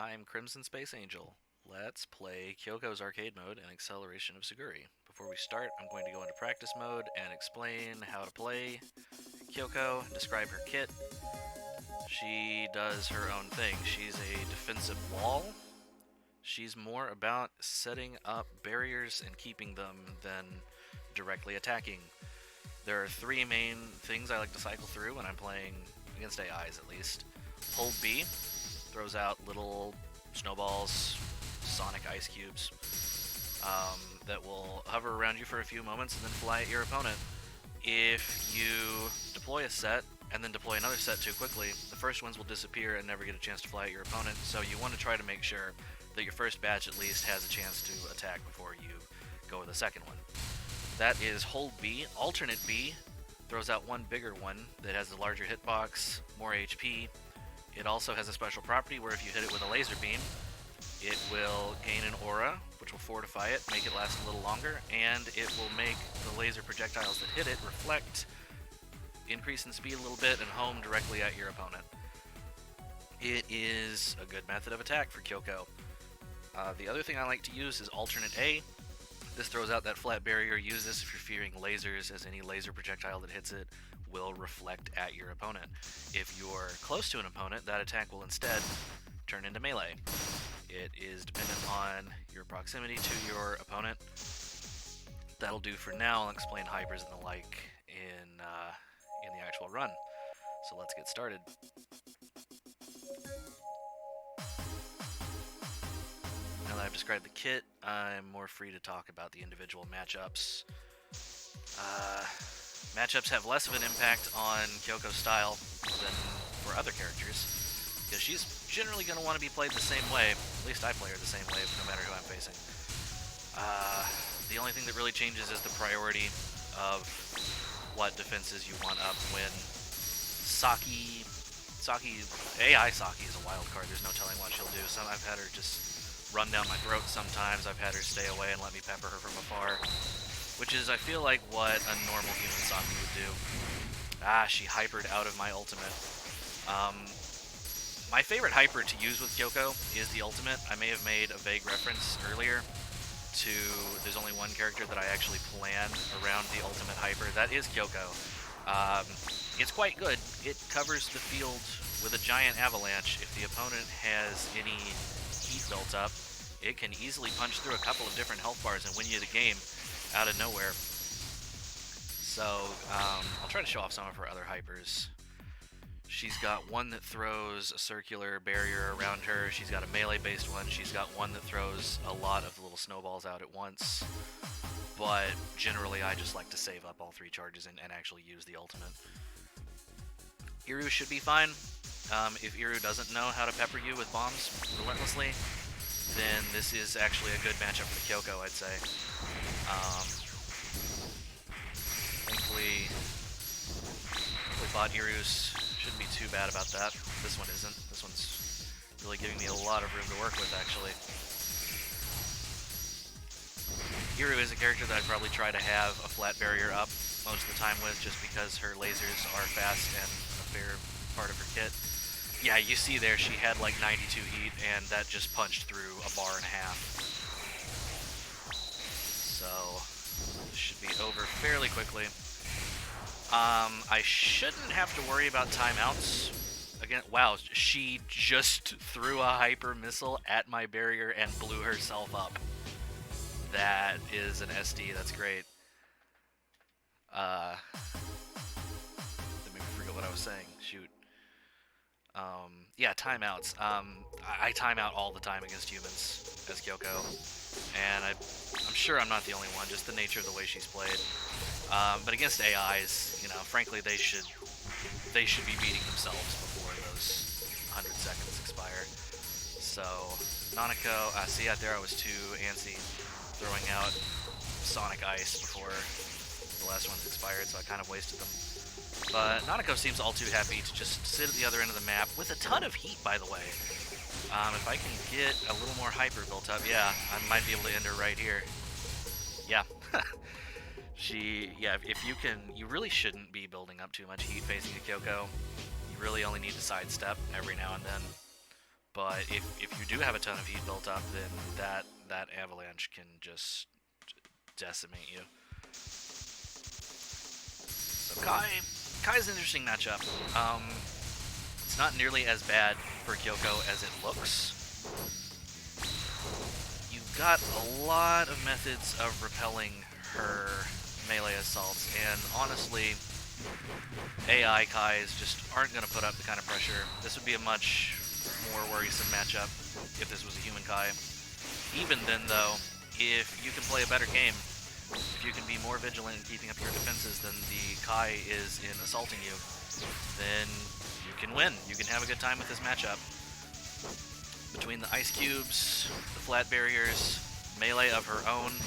I'm Crimson Space Angel. Let's play Kyoko's arcade mode and Acceleration of Suguri. Before we start, I'm going to go into practice mode and explain how to play Kyoko, describe her kit. She does her own thing. She's a defensive wall. She's more about setting up barriers and keeping them than directly attacking. There are three main things I like to cycle through when I'm playing against AIs at least. Hold B, throws out little snowballs, sonic ice cubes, that will hover around you for a few moments and then fly at your opponent. If you deploy a set and then deploy another set too quickly, the first ones will disappear and never get a chance to fly at your opponent, so you want to try to make sure that your first batch at least has a chance to attack before you go with the second one. That is hold B. Alternate B throws out one bigger one that has a larger hitbox, more HP. It also has a special property where if you hit it with a laser beam, it will gain an aura, which will fortify it, make it last a little longer, and it will make the laser projectiles that hit it reflect, increase in speed a little bit, and home directly at your opponent. It is a good method of attack for Kyoko. The other thing I like to use is alternate A. This throws out that flat barrier. Use this if you're fearing lasers, as any laser projectile that hits it will reflect at your opponent. If you're close to an opponent, that attack will instead turn into melee. It is dependent on your proximity to your opponent. That'll do for now. I'll explain hypers and the like in the actual run. So let's get started. Now that I've described the kit, I'm more free to talk about the individual matchups. Matchups have less of an impact on Kyoko's style than for other characters, because she's generally going to want to be played the same way. At least I play her the same way, no matter who I'm facing. The only thing that really changes is the priority of what defenses you want up when AI Saki is a wild card. There's no telling what she'll do. I've had her just run down my throat sometimes. I've had her stay away and let me pepper her from afar, which is, I feel like, what a normal human Saki would do. She hypered out of my ultimate. My favorite hyper to use with Kyoko is the ultimate. I may have made a vague reference earlier to there's only one character that I actually plan around the ultimate hyper. That is Kyoko. It's quite good. It covers the field with a giant avalanche. If the opponent has any heat built up, it can easily punch through a couple of different health bars and win you the game out of nowhere. So I'll try to show off some of her other hypers. She's got one that throws a circular barrier around her. She's got a melee-based one. She's got one that throws a lot of little snowballs out at once. But generally, I just like to save up all three charges and actually use the ultimate. Iru should be fine. If Iru doesn't know how to pepper you with bombs relentlessly, then this is actually a good matchup for Kyoko, I'd say. Thankfully, bot Iru's shouldn't be too bad about that. This one isn't. This one's really giving me a lot of room to work with, actually. Iru is a character that I'd probably try to have a flat barrier up most of the time with, just because her lasers are fast and a fair part of her kit. Yeah, you see there, she had like 92 heat, and that just punched through a bar and a half. So, this should be over fairly quickly. I shouldn't have to worry about timeouts. Again, wow, she just threw a hyper missile at my barrier and blew herself up. That is an SD, that's great. Let me forget what I was saying, shoot. Yeah, timeouts. I time out all the time against humans as Kyoko, and I'm sure I'm not the only one, just the nature of the way she's played. But against AIs, you know, frankly, they should be beating themselves before those 100 seconds expire. So, Nanako, see out there I was too antsy throwing out sonic ice before the last ones expired, so I kind of wasted them. But Nanako seems all too happy to just sit at the other end of the map with a ton of heat, by the way. If I can get a little more hyper built up, yeah, I might be able to end her right here. Yeah. If you can, you really shouldn't be building up too much heat facing a Kyoko. You really only need to sidestep every now and then. But if you do have a ton of heat built up, then that avalanche can just decimate you. So Kai's an interesting matchup. It's not nearly as bad for Kyoko as it looks. You've got a lot of methods of repelling her melee assaults, and honestly, AI Kais just aren't going to put up the kind of pressure. This would be a much more worrisome matchup if this was a human Kai. Even then, though, if you can play a better game, if you can be more vigilant in keeping up your defenses than the Kai is in assaulting you, then you can win. You can have a good time with this matchup. Between the ice cubes, the flat barriers, melee of her own,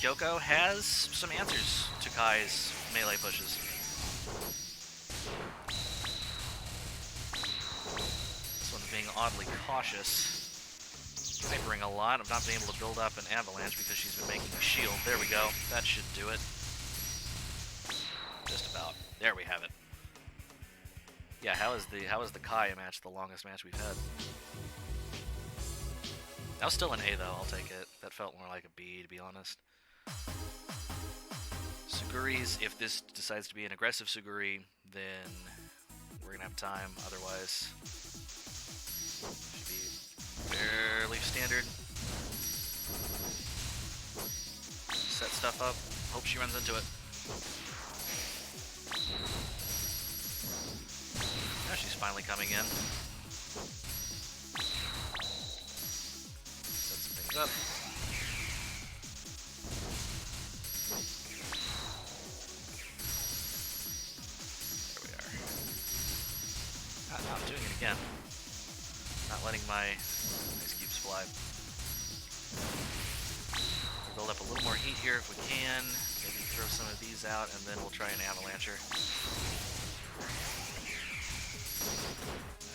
Kyoko has some answers to Kai's melee pushes. This one's being oddly cautious. Hypering a lot of not being able to build up an avalanche because she's been making a shield. There we go. That should do it. Just about. There we have it. Yeah, how is the Kai match the longest match we've had? That was still an A though, I'll take it. That felt more like a B, to be honest. Suguri's, if this decides to be an aggressive Suguri, then we're gonna have time. Otherwise, should be fairly standard. Set stuff up. Hope she runs into it. Now she's finally coming in. Set some things up. There we are. Now I'm doing it again. Not letting my ice cubes fly. We'll build up a little more heat here if we can. Maybe throw some of these out, and then we'll try an avalancher.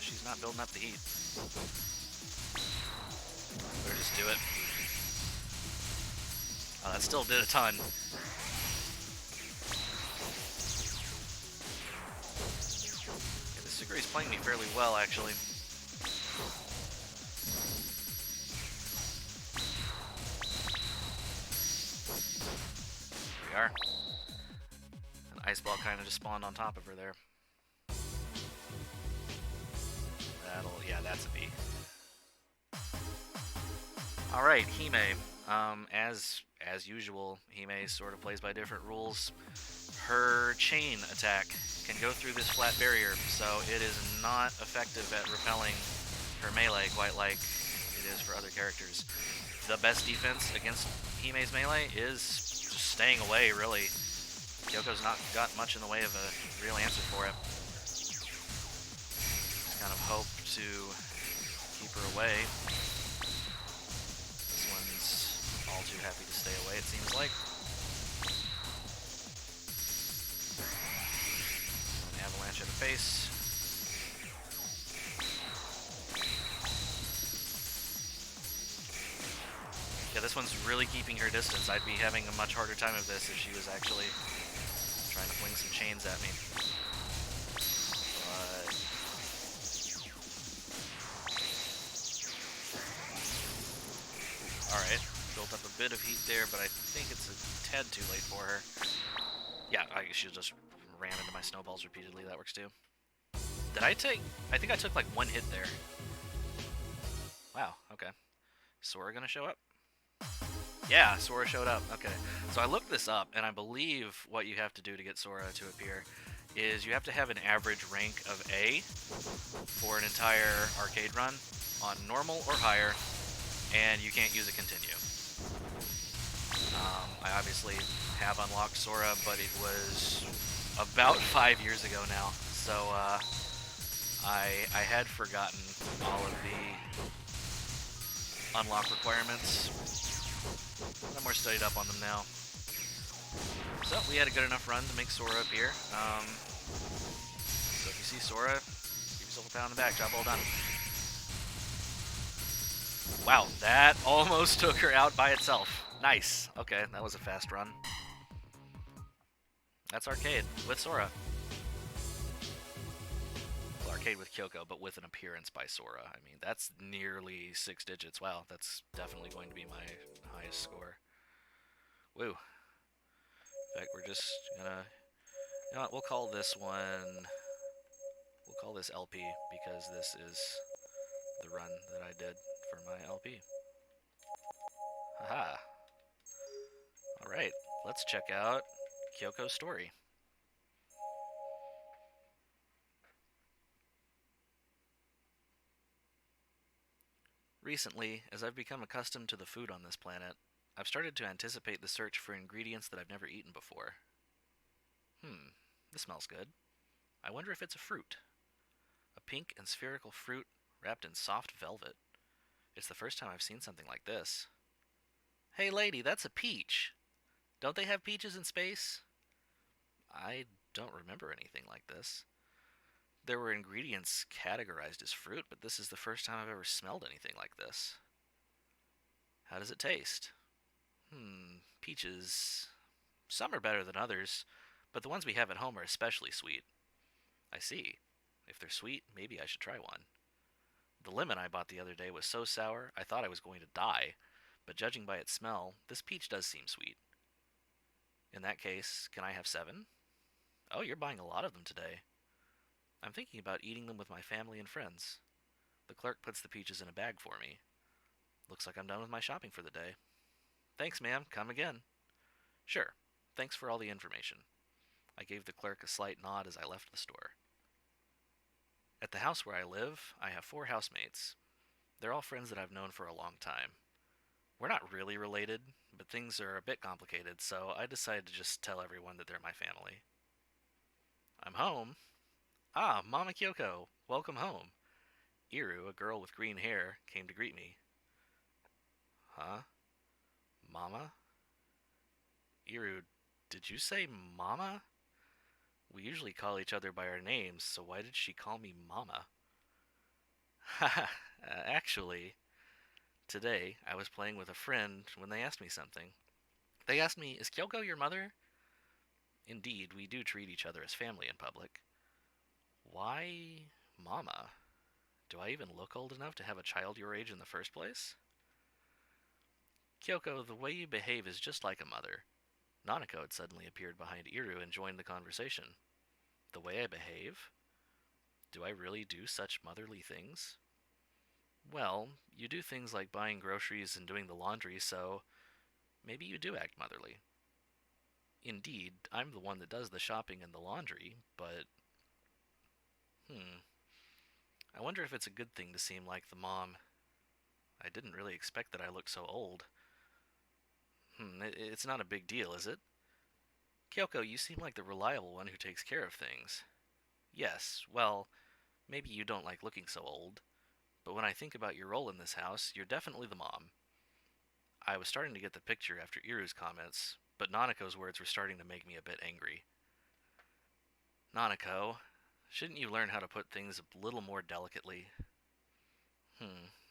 She's not building up the heat. Better just do it. Oh, that still did a ton. Yeah, this Suguri's playing me fairly well, actually. There we are. An ice ball kind of just spawned on top of her there. Yeah, that's a B. Alright, Hime. As usual, Hime sort of plays by different rules. Her chain attack can go through this flat barrier, so it is not effective at repelling her melee quite like it is for other characters. The best defense against Hime's melee is just staying away, really. Kyoko's not got much in the way of a real answer for it. Just kind of hope to keep her away. This one's all too happy to stay away, it seems like. An avalanche at her face. Yeah, this one's really keeping her distance. I'd be having a much harder time of this if she was actually trying to fling some chains at me. But alright, built up a bit of heat there, but I think it's a tad too late for her. Yeah, she just ran into my snowballs repeatedly. That works too. Did I take... I think I took like one hit there. Wow, okay. Sora gonna show up? Yeah, Sora showed up. Okay. So I looked this up, and I believe what you have to do to get Sora to appear is you have to have an average rank of A for an entire arcade run on normal or higher, and you can't use a continue. I obviously have unlocked Sora, but it was about 5 years ago now, so I had forgotten all of the unlock requirements. I'm more studied up on them now. So we had a good enough run to make Sora appear. So if you see Sora, give yourself a pat on the back. Job well done. Wow, that almost took her out by itself. Nice. Okay, that was a fast run. That's arcade with Sora. Well, Arcade with Kyoko, but with an appearance by Sora. I mean, that's nearly 6 digits. Wow, that's definitely going to be my highest score. Woo. In fact, we're just gonna. You know what? We'll call this one. We'll call this LP because this is the run that I did for my LP. Haha. Alright, let's check out Kyoko's story. Recently, as I've become accustomed to the food on this planet, I've started to anticipate the search for ingredients that I've never eaten before. This smells good. I wonder if it's a fruit. A pink and spherical fruit wrapped in soft velvet. It's the first time I've seen something like this. Hey lady, that's a peach! Don't they have peaches in space? I don't remember anything like this. There were ingredients categorized as fruit, but this is the first time I've ever smelled anything like this. How does it taste? Peaches. Some are better than others, but the ones we have at home are especially sweet. I see. If they're sweet, maybe I should try one. The lemon I bought the other day was so sour I thought I was going to die, but judging by its smell, this peach does seem sweet. In that case, can I have 7? Oh, you're buying a lot of them today. I'm thinking about eating them with my family and friends. The clerk puts the peaches in a bag for me. Looks like I'm done with my shopping for the day. Thanks, ma'am. Come again. Sure. Thanks for all the information. I gave the clerk a slight nod as I left the store. At the house where I live, I have 4 housemates. They're all friends that I've known for a long time. We're not really related, but things are a bit complicated, so I decided to just tell everyone that they're my family. I'm home. Ah, Mama Kyoko, welcome home. Iru, a girl with green hair, came to greet me. Huh? Mama? Iru, did you say Mama? We usually call each other by our names, so why did she call me Mama? Haha, actually, today I was playing with a friend when they asked me something. They asked me, is Kyoko your mother? Indeed, we do treat each other as family in public. Why Mama? Do I even look old enough to have a child your age in the first place? Kyoko, the way you behave is just like a mother. Nanako had suddenly appeared behind Iru and joined the conversation. The way I behave? Do I really do such motherly things? Well, you do things like buying groceries and doing the laundry, so maybe you do act motherly. Indeed, I'm the one that does the shopping and the laundry, but... I wonder if it's a good thing to seem like the mom. I didn't really expect that I looked so old. It's not a big deal, is it? Kyoko, you seem like the reliable one who takes care of things. Yes, well, maybe you don't like looking so old, but when I think about your role in this house, you're definitely the mom. I was starting to get the picture after Iru's comments, but Nanako's words were starting to make me a bit angry. Nanako, shouldn't you learn how to put things a little more delicately?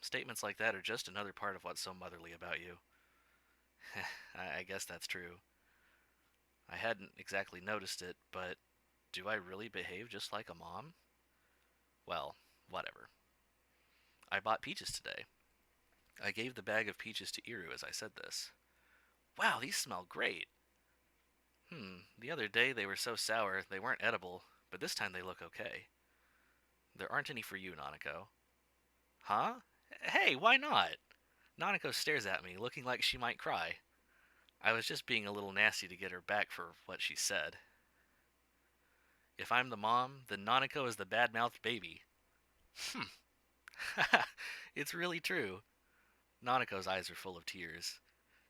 Statements like that are just another part of what's so motherly about you. I guess that's true. I hadn't exactly noticed it, but do I really behave just like a mom? Well, whatever. I bought peaches today. I gave the bag of peaches to Iru as I said this. Wow, these smell great. The other day they were so sour they weren't edible, but this time they look okay. There aren't any for you, Nanako. Huh? Hey, why not? Nanako stares at me, looking like she might cry. I was just being a little nasty to get her back for what she said. If I'm the mom, then Nanako is the bad-mouthed baby. It's really true. Nanako's eyes are full of tears.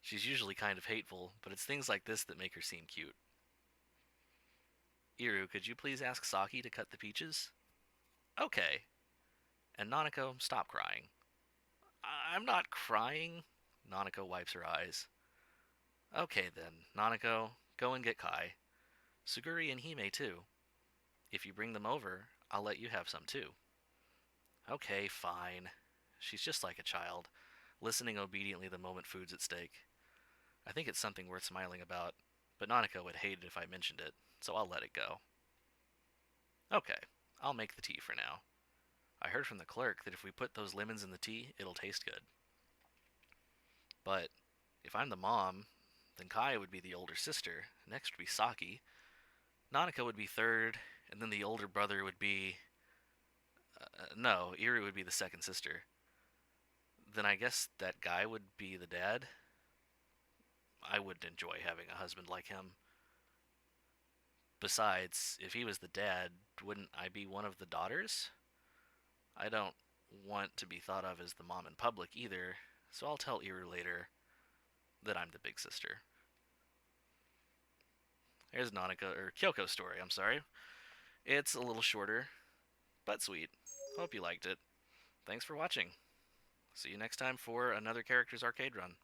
She's usually kind of hateful, but it's things like this that make her seem cute. Iru, could you please ask Saki to cut the peaches? Okay. And Nanako, stop crying. I'm not crying. Nanako wipes her eyes. Okay then, Nanako, go and get Kai. Suguri and Hime too. If you bring them over, I'll let you have some too. Okay, fine. She's just like a child, listening obediently the moment food's at stake. I think it's something worth smiling about, but Nanako would hate it if I mentioned it, so I'll let it go. Okay, I'll make the tea for now. I heard from the clerk that if we put those lemons in the tea, it'll taste good. But if I'm the mom, then Kaya would be the older sister, next would be Saki, Nanaka would be third, and then the older brother would be. No, Iri would be the second sister. Then I guess that guy would be the dad. I wouldn't enjoy having a husband like him. Besides, if he was the dad, wouldn't I be one of the daughters? I don't want to be thought of as the mom in public either, so I'll tell Iru later that I'm the big sister. Here's Nanaka, or Kyoko's story, I'm sorry. It's a little shorter, but sweet. Hope you liked it. Thanks for watching. See you next time for another Characters Arcade run.